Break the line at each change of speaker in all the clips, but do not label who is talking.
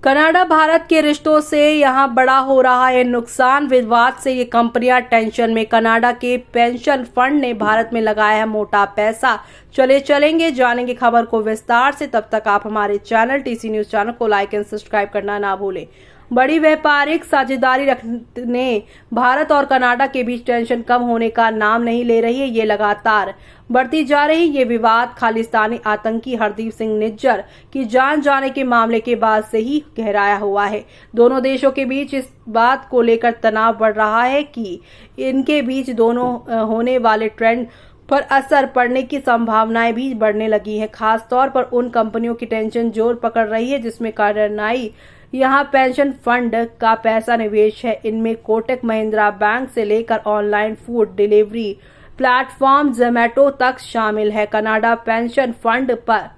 Canada Bharat के रिश्तों से यहां बड़ा हो रहा है नुकसान। विवाद से ये कंपनियां टेंशन में। कनाडा के पेंशन फंड ने भारत में लगाया है मोटा पैसा। चलेंगे जानेंगे खबर को विस्तार से। तब तक आप हमारे चैनल टीसी न्यूज चैनल को लाइक एंड सब्सक्राइब करना ना भूलें। बड़ी व्यापारिक साझेदारी रखने भारत और कनाडा के बीच टेंशन कम होने का नाम नहीं ले रही है। ये लगातार बढ़ती जा रही ये विवाद खालिस्तानी आतंकी हरदीप सिंह निज्जर की जान जाने के मामले के बाद से ही गहराया हुआ है। दोनों देशों के बीच इस बात को लेकर तनाव बढ़ रहा है कि इनके बीच दोनों होने वाले ट्रेंड पर असर पड़ने की संभावनाएं भी बढ़ने लगी हैं। खासतौर पर उन कंपनियों की टेंशन जोर पकड़ रही है जिसमें कनाडाई यहाँ पेंशन फंड का पैसा निवेश है। इनमें कोटक महिंद्रा बैंक से लेकर online food delivery platform Zomato तक शामिल है। कनाडा पेंशन फंड पर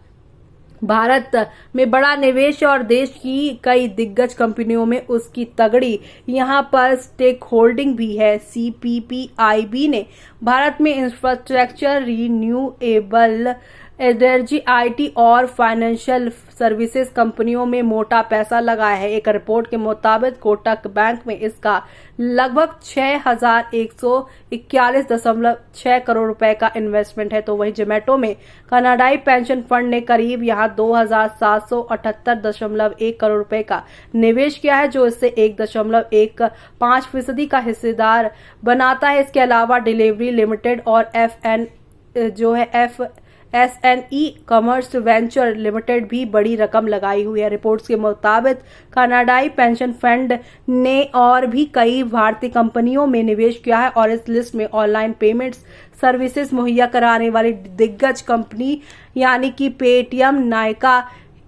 भारत में बड़ा निवेश और देश की कई दिग्गज कंपनियों में उसकी तगड़ी यहाँ पर स्टेक होल्डिंग भी है। CPPIB ने भारत में इंफ्रास्ट्रक्चर, रिन्यूएबल एनर्जी, IT और फाइनेंशियल सर्विसेज कंपनियों में मोटा पैसा लगाया है। एक रिपोर्ट के मुताबिक कोटक बैंक में इसका लगभग 6,141.6 करोड़ रुपए का इन्वेस्टमेंट है। तो वहीं जोमैटो में कनाडाई पेंशन फंड ने करीब यहां 2,778.1 करोड़ रुपए का निवेश किया है, जो इससे 1.15% का हिस्सेदार बनाता है। इसके अलावा डिलीवरी लिमिटेड और SNE कॉमर्स वेंचर लिमिटेड भी बड़ी रकम लगाई हुई है। रिपोर्ट्स के मुताबिक कनाडाई पेंशन फंड ने और भी कई भारतीय कंपनियों में निवेश किया है और इस लिस्ट में ऑनलाइन पेमेंट्स सर्विसेज मुहैया कराने वाली दिग्गज कंपनी यानी कि पेटीएम, नायका,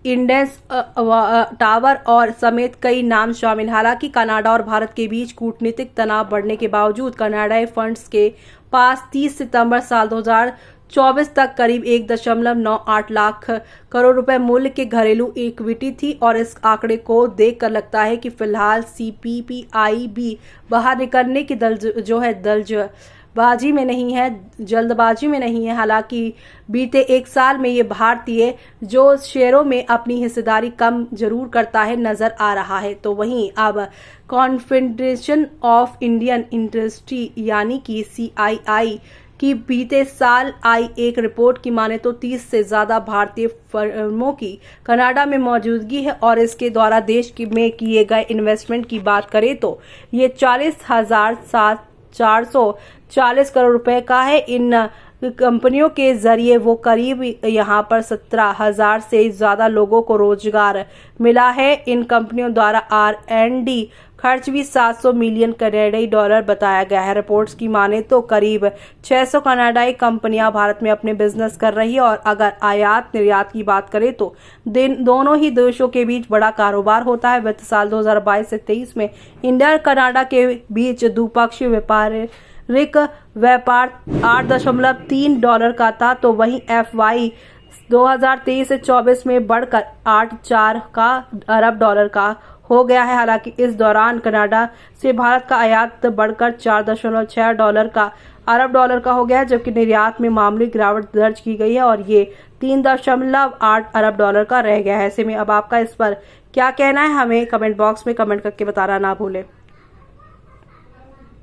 इंडेंस टावर और समेत कई नाम शामिल। हालांकि कनाडा और भारत के बीच कूटनीतिक तनाव बढ़ने के बावजूद कनाडाई फंड्स के पास 30 सितंबर साल 2024 तक करीब 1.98 लाख करोड़ रुपए मूल्य के घरेलू इक्विटी थी और इस आंकड़े को देखकर लगता है कि फिलहाल CPPIB बाहर निकलने की जल्दबाजी में नहीं है। हालांकि बीते एक साल में ये भारतीय जो शेयरों में अपनी हिस्सेदारी कम जरूर करता है नजर आ रहा है। तो वहीं अब कॉन्फेडरेशन ऑफ इंडियन इंडस्ट्री यानी कि CII की बीते साल आई एक रिपोर्ट की माने तो 30 से ज्यादा भारतीय फर्मों की कनाडा में मौजूदगी है और इसके द्वारा देश में किए गए इन्वेस्टमेंट की बात करें तो ये 40,440 करोड़ रुपए का है। इन कंपनियों के जरिए वो करीब यहाँ पर 17,000 से ज्यादा लोगों को रोजगार मिला है। इन कंपनियों द्वारा R&D खर्च भी 700 मिलियन कनाडाई डॉलर बताया गया है। रिपोर्ट्स की माने तो करीब 600 कनाडाई कंपनियां भारत में अपने बिजनेस कर रही है और अगर आयात निर्यात की बात करें तो दोनों ही देशों के बीच बड़ा कारोबार होता है। वित्त साल 2022 से 23 में इंडिया और कनाडा के बीच द्विपक्षीय व्यापार 8.3 डॉलर का था, तो वहीं FY 2023 से 24 में बढ़कर 8.4 अरब डॉलर का हो गया है। हालांकि इस दौरान कनाडा से भारत का आयात बढ़कर 4.6 अरब डॉलर का हो गया है, जबकि निर्यात में मामूली गिरावट दर्ज की गई है और ये 3.8 अरब डॉलर का रह गया है। ऐसे में अब आपका इस पर क्या कहना है, हमें कमेंट बॉक्स में कमेंट करके बताना ना भूलें।